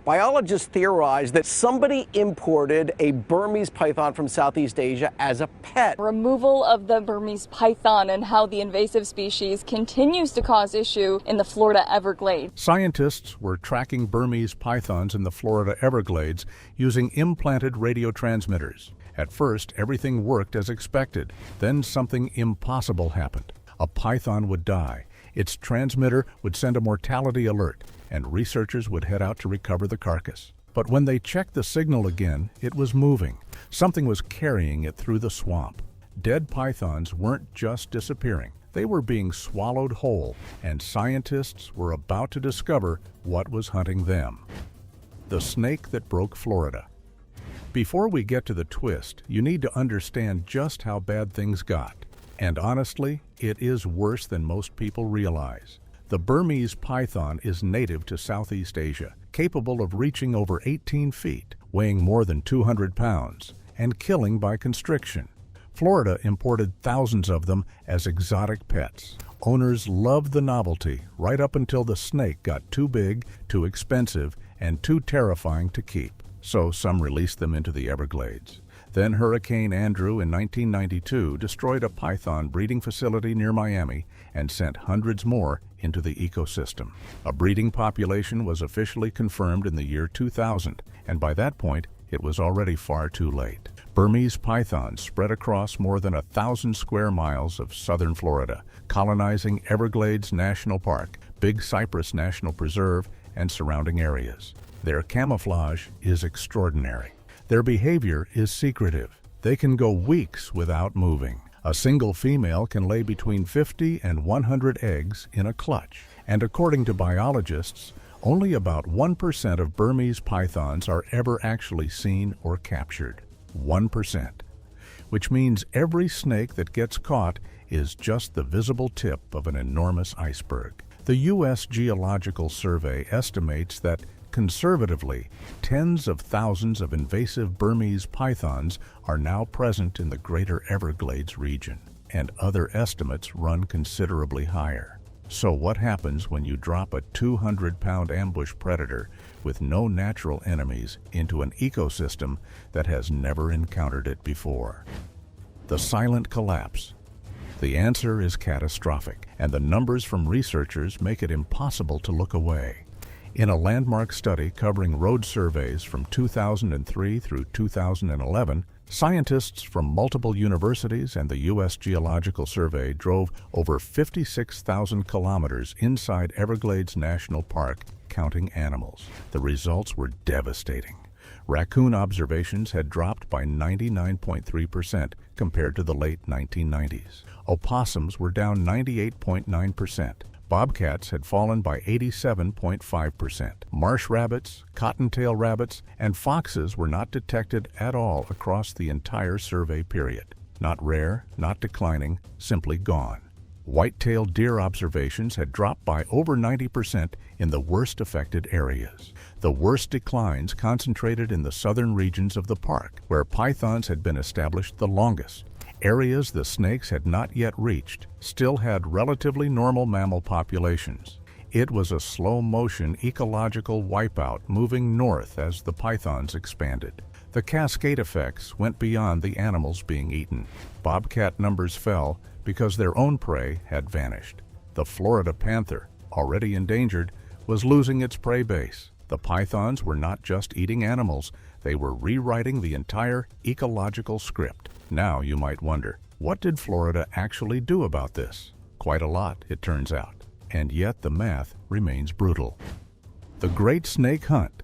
Biologists theorize that somebody imported a Burmese python from Southeast Asia as a pet. Removal of the Burmese python and how the invasive species continues to cause issue in the Florida Everglades. Scientists were tracking Burmese pythons in the Florida Everglades using implanted radio transmitters. At first, everything worked as expected. Then something impossible happened. A python would die. Its transmitter would send a mortality alert, and researchers would head out to recover the carcass. But when they checked the signal again, it was moving. Something was carrying it through the swamp. Dead pythons weren't just disappearing. They were being swallowed whole, and scientists were about to discover what was hunting them. The snake that broke Florida. Before we get to the twist, you need to understand just how bad things got. And honestly, it is worse than most people realize. The Burmese python is native to Southeast Asia, capable of reaching over 18 feet, weighing more than 200 pounds, and killing by constriction. Florida imported thousands of them as exotic pets. Owners loved the novelty right up until the snake got too big, too expensive, and too terrifying to keep. So some released them into the Everglades. Then Hurricane Andrew in 1992 destroyed a python breeding facility near Miami and sent hundreds more into the ecosystem. A breeding population was officially confirmed in the year 2000, and by that point, it was already far too late. Burmese pythons spread across more than 1,000 square miles of southern Florida, colonizing Everglades National Park, Big Cypress National Preserve, and surrounding areas. Their camouflage is extraordinary. Their behavior is secretive. They can go weeks without moving. A single female can lay between 50 and 100 eggs in a clutch. And according to biologists, only about 1% of Burmese pythons are ever actually seen or captured. 1%. Which means every snake that gets caught is just the visible tip of an enormous iceberg. The U.S. Geological Survey estimates that conservatively, tens of thousands of invasive Burmese pythons are now present in the greater Everglades region, and other estimates run considerably higher. So what happens when you drop a 200-pound ambush predator with no natural enemies into an ecosystem that has never encountered it before? The silent collapse. The answer is catastrophic, and the numbers from researchers make it impossible to look away. In a landmark study covering road surveys from 2003 through 2011, scientists from multiple universities and the U.S. Geological Survey drove over 56,000 kilometers inside Everglades National Park, counting animals. The results were devastating. Raccoon observations had dropped by 99.3% compared to the late 1990s. Opossums were down 98.9%. Bobcats had fallen by 87.5%. Marsh rabbits, cottontail rabbits, and foxes were not detected at all across the entire survey period. Not rare, not declining, simply gone. White-tailed deer observations had dropped by over 90% in the worst affected areas. The worst declines concentrated in the southern regions of the park, where pythons had been established the longest. Areas the snakes had not yet reached still had relatively normal mammal populations. It was a slow-motion ecological wipeout moving north as the pythons expanded. The cascade effects went beyond the animals being eaten. Bobcat numbers fell because their own prey had vanished. The Florida panther, already endangered, was losing its prey base. The pythons were not just eating animals, they were rewriting the entire ecological script. Now you might wonder, what did Florida actually do about this? Quite a lot, it turns out. And yet the math remains brutal. The Great Snake Hunt.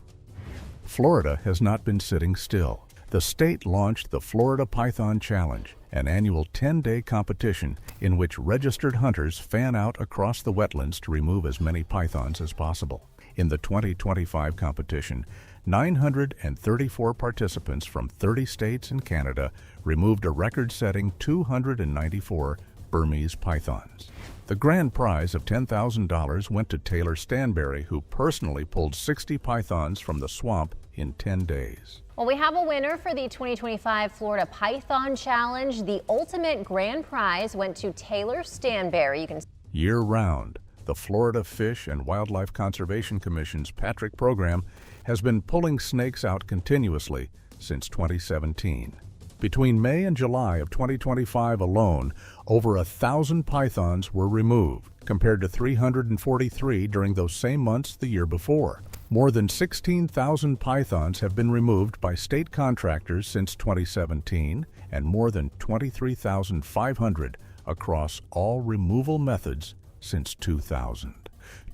Florida has not been sitting still. The state launched the Florida Python Challenge, an annual 10-day competition in which registered hunters fan out across the wetlands to remove as many pythons as possible. In the 2025 competition, 934 participants from 30 states and Canada removed a record-setting 294 Burmese pythons. The grand prize of $10,000 went to Taylor Stanberry, who personally pulled 60 pythons from the swamp in 10 days. Well, we have a winner for the 2025 Florida Python Challenge. The ultimate grand prize went to Taylor Stanberry. Year-round, the Florida Fish and Wildlife Conservation Commission's Patrick program has been pulling snakes out continuously since 2017. Between May and July of 2025 alone, over 1,000 pythons were removed, compared to 343 during those same months the year before. More than 16,000 pythons have been removed by state contractors since 2017, and more than 23,500 across all removal methods since 2000.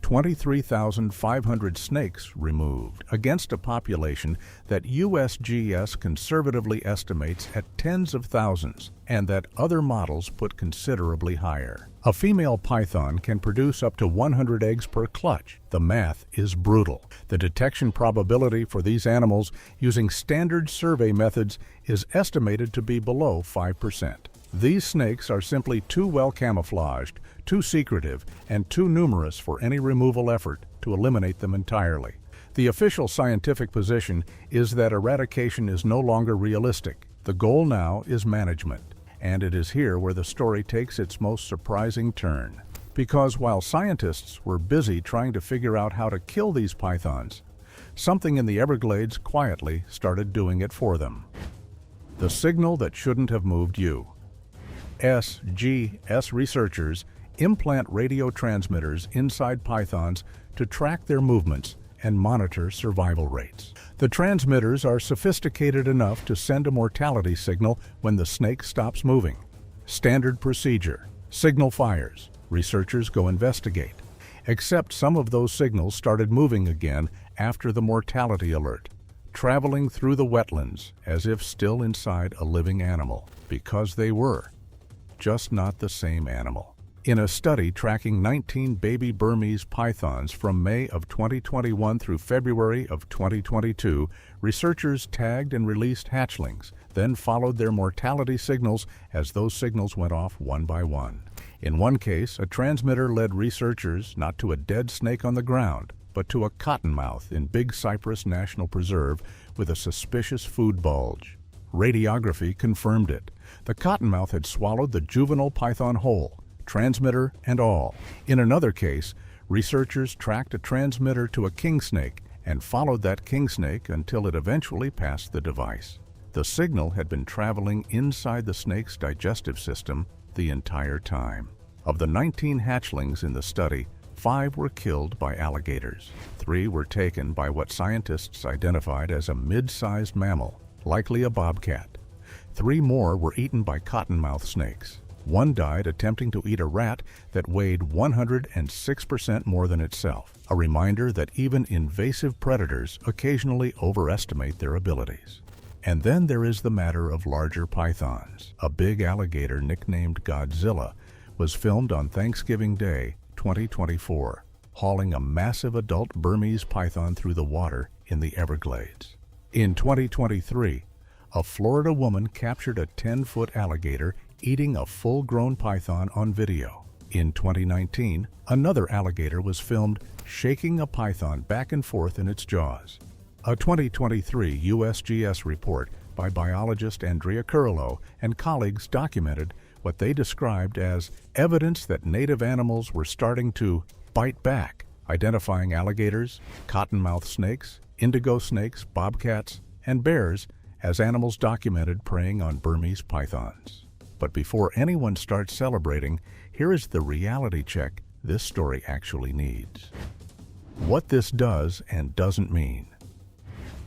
23,500 snakes removed, against a population that USGS conservatively estimates at tens of thousands, and that other models put considerably higher. A female python can produce up to 100 eggs per clutch. The math is brutal. The detection probability for these animals using standard survey methods is estimated to be below 5%. These snakes are simply too well camouflaged, too secretive, and too numerous for any removal effort to eliminate them entirely. The official scientific position is that eradication is no longer realistic. The goal now is management. And it is here where the story takes its most surprising turn. Because while scientists were busy trying to figure out how to kill these pythons, something in the Everglades quietly started doing it for them. The signal that shouldn't have moved you. SGS researchers implant radio transmitters inside pythons to track their movements and monitor survival rates. The transmitters are sophisticated enough to send a mortality signal when the snake stops moving. Standard procedure. Signal fires. Researchers go investigate. Except some of those signals started moving again after the mortality alert, traveling through the wetlands as if still inside a living animal, because they were. Just not the same animal. In a study tracking 19 baby Burmese pythons from May of 2021 through February of 2022, researchers tagged and released hatchlings, then followed their mortality signals as those signals went off one by one. In one case, a transmitter led researchers not to a dead snake on the ground, but to a cottonmouth in Big Cypress National Preserve with a suspicious food bulge. Radiography confirmed it. The cottonmouth had swallowed the juvenile python whole, transmitter and all. In another case, researchers tracked a transmitter to a king snake and followed that king snake until it eventually passed the device. The signal had been traveling inside the snake's digestive system the entire time. Of the 19 hatchlings in the study, 5 were killed by alligators. 3 were taken by what scientists identified as a mid-sized mammal, likely a bobcat. 3 more were eaten by cottonmouth snakes. 1 died attempting to eat a rat that weighed 106% more than itself, a reminder that even invasive predators occasionally overestimate their abilities. And then there is the matter of larger pythons. A big alligator nicknamed Godzilla was filmed on Thanksgiving Day, 2024, hauling a massive adult Burmese python through the water in the Everglades. In 2023, a Florida woman captured a 10-foot alligator eating a full-grown python on video. In 2019, another alligator was filmed shaking a python back and forth in its jaws. A 2023 USGS report by biologist Andrea Curlow and colleagues documented what they described as evidence that native animals were starting to bite back, identifying alligators, cottonmouth snakes, indigo snakes, bobcats, and bears as animals documented preying on Burmese pythons. But before anyone starts celebrating, here is the reality check this story actually needs. What this does and doesn't mean.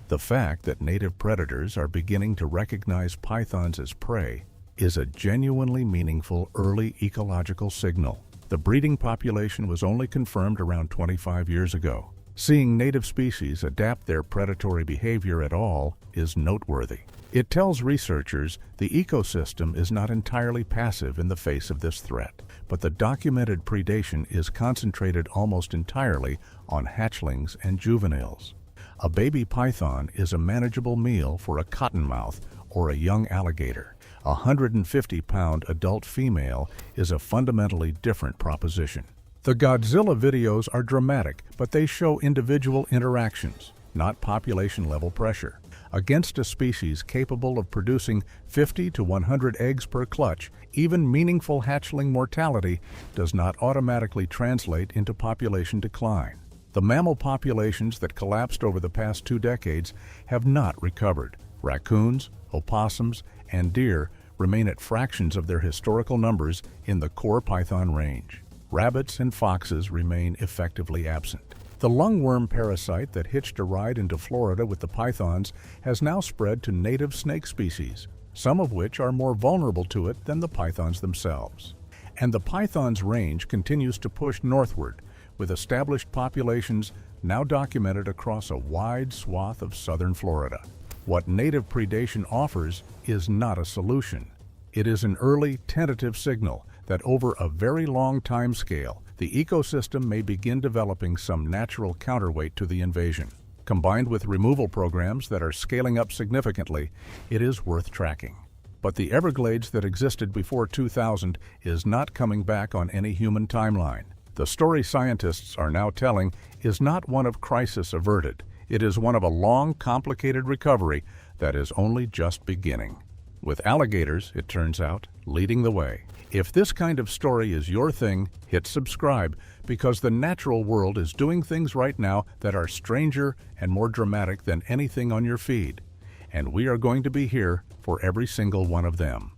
The fact that native predators are beginning to recognize pythons as prey is a genuinely meaningful early ecological signal. The breeding population was only confirmed around 25 years ago. Seeing native species adapt their predatory behavior at all is noteworthy. It tells researchers the ecosystem is not entirely passive in the face of this threat, but the documented predation is concentrated almost entirely on hatchlings and juveniles. A baby python is a manageable meal for a cottonmouth or a young alligator. A 150-pound adult female is a fundamentally different proposition. The Godzilla videos are dramatic, but they show individual interactions, not population-level pressure. Against a species capable of producing 50 to 100 eggs per clutch, even meaningful hatchling mortality does not automatically translate into population decline. The mammal populations that collapsed over the past 2 decades have not recovered. Raccoons, opossums, and deer remain at fractions of their historical numbers in the core python range. Rabbits and foxes remain effectively absent. The lungworm parasite that hitched a ride into Florida with the pythons has now spread to native snake species, some of which are more vulnerable to it than the pythons themselves. And the python's range continues to push northward, with established populations now documented across a wide swath of southern Florida. What native predation offers is not a solution. It is an early, tentative signal that over a very long time scale, the ecosystem may begin developing some natural counterweight to the invasion. Combined with removal programs that are scaling up significantly, it is worth tracking. But the Everglades that existed before 2000 is not coming back on any human timeline. The story scientists are now telling is not one of crisis averted. It is one of a long, complicated recovery that is only just beginning. With alligators, it turns out, leading the way. If this kind of story is your thing, hit subscribe, because the natural world is doing things right now that are stranger and more dramatic than anything on your feed. And we are going to be here for every single one of them.